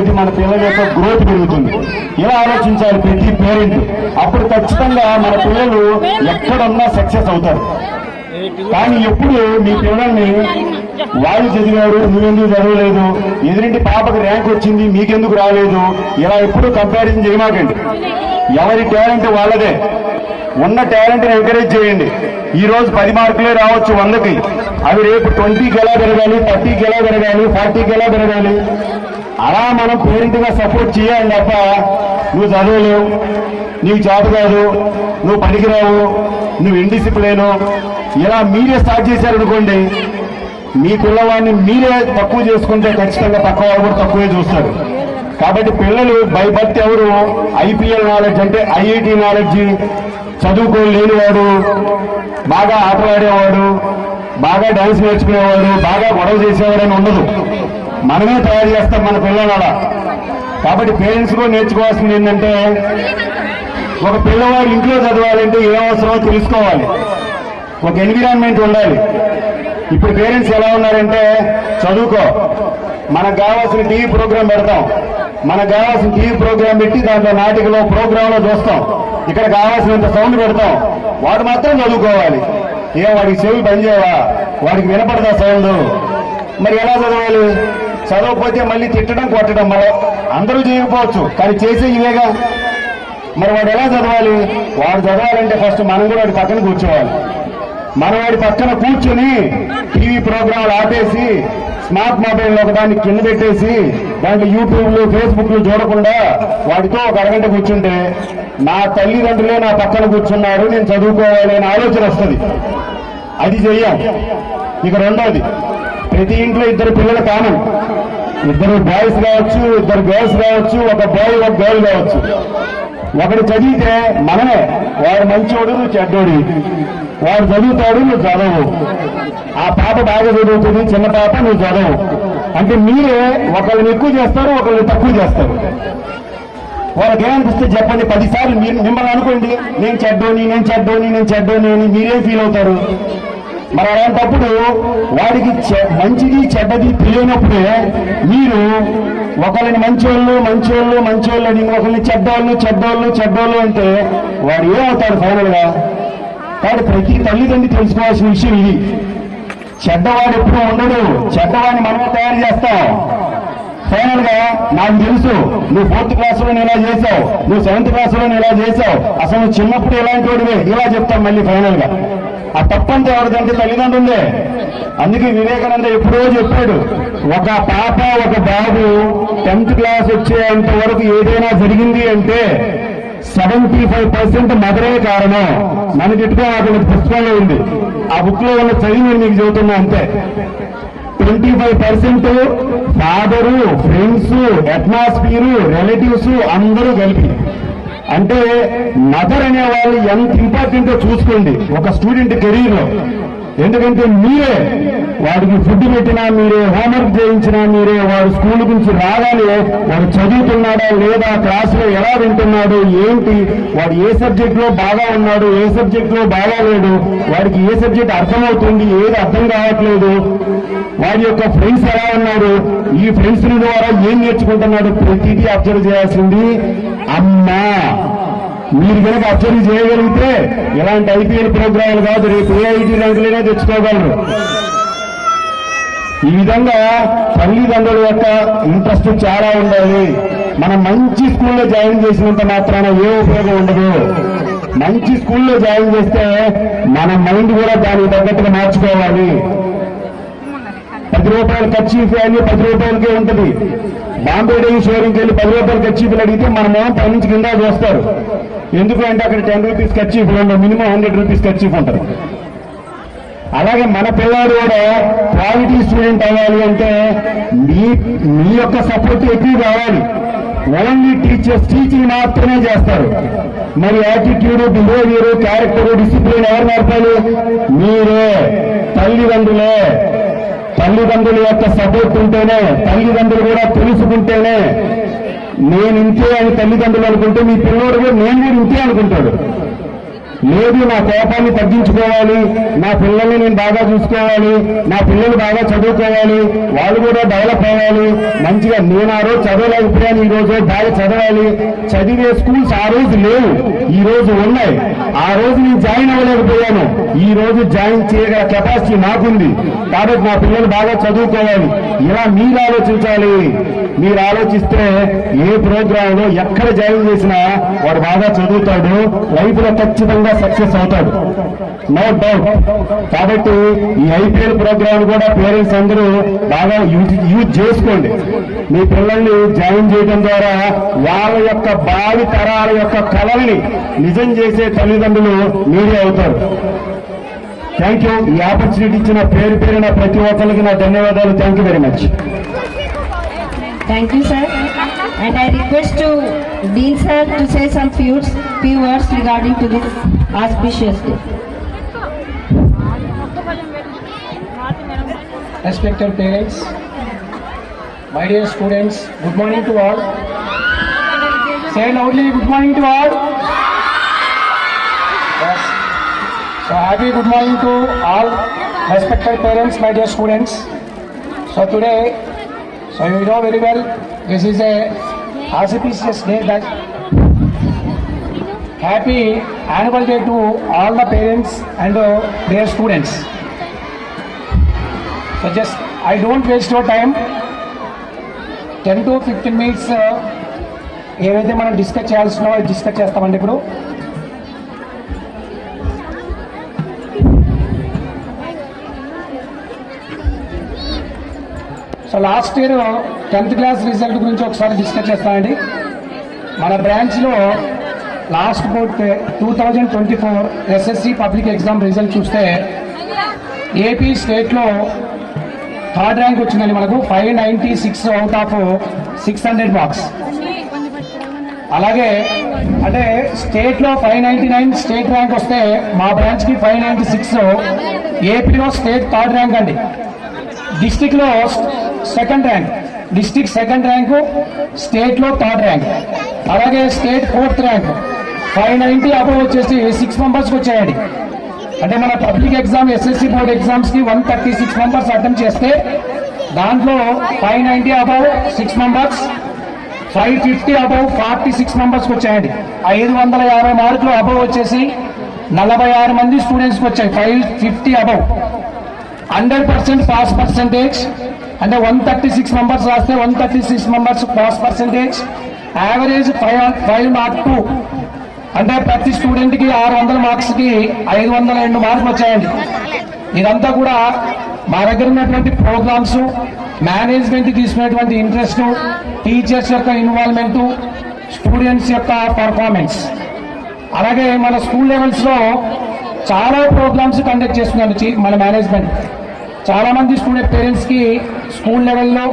కొద్దీ మన పిల్లల యొక్క గ్రోత్ పెరుగుతుంది. ఇలా ఆలోచించాలి ప్రతి పేరెంట్. అప్పుడు ఖచ్చితంగా మన పిల్లలు ఎక్కడున్నా సక్సెస్ అవుతారు. కానీ ఎప్పుడు మీ పిల్లల్ని వాళ్ళు చదివారు నువ్వెందుకు చదవలేదు, ఎదురింటి పాపకు ర్యాంక్ వచ్చింది మీకెందుకు రాలేదు, ఇలా ఎప్పుడు కంపారిజన్ చేయమాకండి. ఎవరి టాలెంట్ వాళ్ళదే. ఉన్న టాలెంట్ని ఎంకరేజ్ చేయండి. ఈ రోజు 10 మార్కులే రావచ్చు 100కి, అవి రేపు 20కి ఎలా పెరగాలి, 30కి ఎలా పెరగాలి, 40కి ఎలా పెరగాలి. అలా మనం పేరెంట్గా సపోర్ట్ చేయాలి తప్ప నువ్వు చదవలేవు, నీకు చేత కాదు, నువ్వు పనికిరావు, నువ్వు ఇండిసిప్లిన్ ఇలా మీరే స్టార్ట్ చేశారనుకోండి, మీ పిల్లవాడిని మీరే తక్కువ చేసుకుంటే ఖచ్చితంగా పక్క వాళ్ళు కూడా తక్కువే చూస్తారు. కాబట్టి పిల్లలు బై బర్త్ ఎవరు ఐపీఎల్ నాలెడ్జ్ అంటే ఐఐటి నాలెడ్జ్ చదువుకోలేనివాడు, బాగా ఆటలాడేవాడు, బాగా డాన్స్ నేర్చుకునేవాడు, బాగా గొడవ చేసేవాడని ఉండదు. మనమే తయారు చేస్తాం మన పిల్లలు అలా. కాబట్టి పేరెంట్స్ కూడా నేర్చుకోవాల్సింది ఏంటంటే, ఒక పిల్లవాడు ఇంట్లో చదవాలంటే ఏ అవసరమో తెలుసుకోవాలి, ఒక ఎన్విరాన్మెంట్ ఉండాలి. ఇప్పుడు పేరెంట్స్ ఎలా ఉన్నారంటే, చదువుకో, మనకు కావాల్సిన టీవీ ప్రోగ్రాం పెడతాం, మనకు కావాల్సిన టీవీ ప్రోగ్రాం పెట్టి దాంట్లో నాటికలో ప్రోగ్రాంలో చూస్తాం, ఇక్కడ కావాల్సినంత సౌండ్ పెడతాం, వాడు మాత్రం చదువుకోవాలి. వాడికి చెవులు పనిచేయవా, వాడికి వినపడదా సౌండ్? మరి ఎలా చదవాలి? చదవకపోతే మళ్ళీ తిట్టడం కొట్టడం. మరి అందరూ చేయకపోవచ్చు, కానీ చేసే ఇవేగా. మరి వాడు ఎలా చదవాలి? వాడు చదవాలంటే ఫస్ట్ మనం కూడా వాడి పక్కన కూర్చోవాలి. మన వాడి పక్కన కూర్చొని టీవీ ప్రోగ్రాంలు ఆపేసి స్మార్ట్ మొబైల్ ఒకదాన్ని కింద పెట్టేసి దాంట్లో యూట్యూబ్లు ఫేస్బుక్లు చూడకుండా వాడితో ఒక అరగంట కూర్చుంటే, నా తల్లిదండ్రులే నా పక్కన కూర్చున్నారు, నేను చదువుకోవాలి అనే ఆలోచన వస్తుంది. అది చెయ్యం. ఇక రెండోది, ప్రతి ఇంట్లో 2 పిల్లలు కామన్. 2 బాయ్స్ కావచ్చు, 2 గర్ల్స్ కావచ్చు, ఒక బాయ్ ఒక గర్ల్ కావచ్చు. ఒకడు చదివితే మనమే, వాడు మంచోడు నువ్వు చెడ్డోడి, వాడు చదువుతాడు నువ్వు చదవు, ఆ పాప బాగా చదువుతుంది చిన్న పాప నువ్వు చదవు అంటే మీరే ఒకళ్ళని ఎక్కువ చేస్తారు, ఒకళ్ళని తక్కువ చేస్తారు. వాళ్ళకి ఏమనిపిస్తే చెప్పండి, 10 సార్లు మిమ్మల్ని అనుకోండి, నేను చెడ్డోని నేను చెడ్డోని నేను చెడ్డోని అని మీరేం ఫీల్ అవుతారు? మరి అలాంటప్పుడు వాడికి మంచిది చెడ్డది తెలియనప్పుడే మీరు ఒకరిని మంచోళ్ళు మంచోళ్ళు మంచోళ్ళు అని ఒకరిని చెడ్డోళ్ళు చెడ్డోళ్ళు చెడ్డోళ్ళు అంటే వాడు ఏమవుతాడు ఫైనల్ గా? కాబట్టి ప్రతి తల్లిదండ్రి తెలుసుకోవాల్సిన విషయం ఇది. చెడ్డవాడు ఎప్పుడూ ఉండడు, చెడ్డవాడిని మనమే తయారు చేస్తాం. ఫైనల్ గా నాకు తెలుసు, నువ్వు 4th క్లాసులో ఇలా చేసావు, నువ్వు 7th క్లాసులో ఇలా చేసావు, అసలు నువ్వు చిన్నప్పుడు ఎలాంటి వాడివే ఇలా చెప్తాం మళ్ళీ ఫైనల్ గా. ఆ తప్పంతా ఎవరిదంటే తల్లిదండ్రులే. అందుకే వివేకానంద ఎప్పుడో చెప్పాడు, ఒక పాప ఒక బాబు 10th క్లాస్ వచ్చేంత వరకు ఏదైనా జరిగింది అంటే 75% మదరే కారణం. మనకి ఇటుగా అక్కడ పుస్తకంలో ఉంది, ఆ బుక్ లో ఉన్న చదివి మీకు చెబుతున్నా అంతే. 25% ఫాదరు, ఫ్రెండ్స్, అట్మాస్ఫియరు, రిలేటివ్స్ అందరూ కలిపి. అంటే మదర్ అనే వాళ్ళు ఎంత ఇంపార్టెంటో చూసుకోండి ఒక స్టూడెంట్ కెరీర్ లో. ఎందుకంటే మీరే వాడికి ఫుడ్ పెట్టినా మీరే, హోంవర్క్ చేయించినా మీరే, వాడు స్కూల్ నుంచి రాగానే వాడు చదువుతున్నాడా లేదా, క్లాసులో ఎలా వింటున్నాడు ఏంటి, వాడు ఏ సబ్జెక్ట్ లో బాగా ఉన్నాడు ఏ సబ్జెక్ట్ లో బాగా లేడు, వాడికి ఏ సబ్జెక్ట్ అర్థమవుతుంది ఏది అర్థం కావట్లేదు, వాడి యొక్క ఫ్రెండ్స్ ఎలా ఉన్నారు, ఈ ఫ్రెండ్స్ ద్వారా ఏం నేర్చుకుంటున్నాడు, ప్రతిదీ అబ్జర్వ్ చేయాల్సింది అమ్మా. మీరు కనుక అబ్జర్వ్ చేయగలిగితే ఇలాంటి ఐపీఎల్ ప్రోగ్రాంలు కాదు, రేపు ఏఐటీ ర్యాంకులైనా తెచ్చుకోగలరు. ఈ విధంగా తల్లిదండ్రుల యొక్క ఇంట్రెస్ట్ చాలా ఉండాలి. మనం మంచి స్కూల్లో జాయిన్ చేసినంత మాత్రాన ఏ ఉపయోగం ఉండదు. మంచి స్కూల్లో జాయిన్ చేస్తే మన మైండ్ కూడా దానికి తగ్గట్టుగా మార్చుకోవాలి. 10 రూపాయలు కర్చీఫ్ వాల్యూ 10 రూపాయలకే ఉంటుంది. బాంబే డైయింగ్ షోరూమ్కి వెళ్ళి 10 రూపాయలు కర్చీఫ్లు అడిగితే మన మొహం 10 నుంచి కింద చూస్తారు. ఎందుకు అంటే అక్కడ 10 రూపీస్ కర్చీఫ్లు ఉండవు, మినిమం 100 రూపీస్ కర్చీఫ్ ఉంటుంది. అలాగే మన పిల్లాడు కూడా క్వాలిటీ స్టూడెంట్ అవ్వాలి అంటే మీ యొక్క సపోర్ట్ ఎక్కువ కావాలి. ఓన్లీ టీచర్స్ టీచింగ్ మాత్రమే చేస్తారు. మరి యాటిట్యూడ్, బిహేవియర్, క్యారెక్టర్, డిసిప్లిన్ ఎవరు నేర్పాలి? మీరే, తల్లిదండ్రులే. తల్లిదండ్రుల యొక్క సపోర్ట్ ఉంటేనే, తల్లిదండ్రులు కూడా తెలుసుకుంటేనే, నేను ఇంతే అని తల్లిదండ్రులు అనుకుంటే మీ పిల్లోడు కూడా నేను కూడా ఇంతే అనుకుంటాడు. లేదు నా కోపాన్ని తగ్గించుకోవాలి, నా పిల్లల్ని నేను బాగా చూసుకోవాలి, నా పిల్లలు బాగా చదువుకోవాలి, వాళ్ళు కూడా డెవలప్ అవ్వాలి, మంచిగా నేను ఆ రోజు చదవలేకపోయాను, ఈ రోజు బాగా చదవాలి, చదివే స్కూల్స్ ఆ రోజు లేవు, ఈ రోజు ఉన్నాయి. ఆ రోజు నేను జాయిన్ అవ్వలేకపోయాను, ఈ రోజు జాయిన్ చేయగల కెపాసిటీ నాకుంది, కాబట్టి నా పిల్లలు బాగా చదువుకోవాలి. ఇలా మీరు ఆలోచించాలి. మీరు ఆలోచిస్తే ఏ ప్రోగ్రామ్ లో ఎక్కడ జాయిన్ చేసినా వాడు బాగా చదువుతాడు, లైఫ్ లో ఖచ్చితంగా సక్సెస్ అవుతాడు, నో డౌట్. కాబట్టి ఈ ఐపీఎల్ ప్రోగ్రామ్ కూడా పేరెంట్స్ అందరూ బాగా యూజ్ చేసుకోండి. మీ పిల్లల్ని జాయిన్ చేయడం ద్వారా వాళ్ళ యొక్క భావి తరాల యొక్క కలల్ని నిజం చేసే తల్లిదండ్రులు మీరే అవుతారు. Thank you. ఈ ఆపర్చునిటీ ఇచ్చిన పేరున ప్రతి ఒక్కరికి నా ధన్యవాదాలు. Thank you very much. Thank you, sir. And I request to Dean sir to say some few words regarding to this auspicious day. Respected parents, my dear students, good morning to all. Say loudly, good morning to all. Yes. So happy good morning to all respected parents, my dear students. So today, so you know very well, this is a auspicious day. That happy annual day to all the parents and their students. So just I don't waste your time. 10 to 15 minutes ఏవైతే మనం discuss చేయాల్సినో discuss చేస్తామండి ఇప్పుడు. So last year 10th class result గురించి ఒకసారి discuss చేస్తామండి. మన బ్రాంచ్లో last board 2024 SSC public exam result చూస్తే ఏపీ స్టేట్లో 3rd ర్యాంక్ వచ్చిందండి మనకు, 596 అవుట్ ఆఫ్ 600 మార్క్స్. అలాగే అంటే స్టేట్లో 599 స్టేట్ ర్యాంక్ వస్తే మా బ్రాంచ్కి 596, ఏపీలో స్టేట్ 3rd ర్యాంక్ అండి. డిస్టిక్లో 2nd rank, district 2nd rank, స్టేట్లో 3rd ర్యాంక్. అలాగే స్టేట్ 4th ర్యాంక్, 590 అబవ్ వచ్చేసి 6 మెంబర్స్కి వచ్చాయండి. అంటే మన పబ్లిక్ ఎగ్జామ్ ఎస్ఎస్సి బోర్డ్ ఎగ్జామ్స్కి 136 మెంబర్స్ అటెంప్ట్ చేస్తే దాంట్లో 590 అబవ్ 6 మెంబర్స్, 550 అబవ్ 46 మెంబర్స్కి వచ్చాయండి. 550 మార్కులు అబవ్ వచ్చేసి 46 మంది స్టూడెంట్స్కి వచ్చాయి. 550 అబవ్ 100% పాస్ పర్సెంటేజ్. అంటే 136 మెంబర్స్ రాస్తే 136 మెంబర్స్ పాస్ పర్సెంటేజ్. యావరేజ్ 502. అంటే ప్రతి స్టూడెంట్కి 600 మార్క్స్కి 502 మార్కులు వచ్చాయండి. ఇదంతా కూడా మా దగ్గర ఉన్నటువంటి ప్రోగ్రామ్స్, మేనేజ్మెంట్ తీసుకునేటువంటి ఇంట్రెస్ట్, టీచర్స్ యొక్క ఇన్వాల్వ్మెంట్, స్టూడెంట్స్ యొక్క పర్ఫార్మెన్స్. అలాగే మన స్కూల్ లెవెల్స్లో చాలా ప్రోగ్రామ్స్ కండక్ట్ చేస్తున్నాను మన మేనేజ్మెంట్. చాలామంది స్టూడెంట్ పేరెంట్స్కి స్కూల్ లెవెల్లో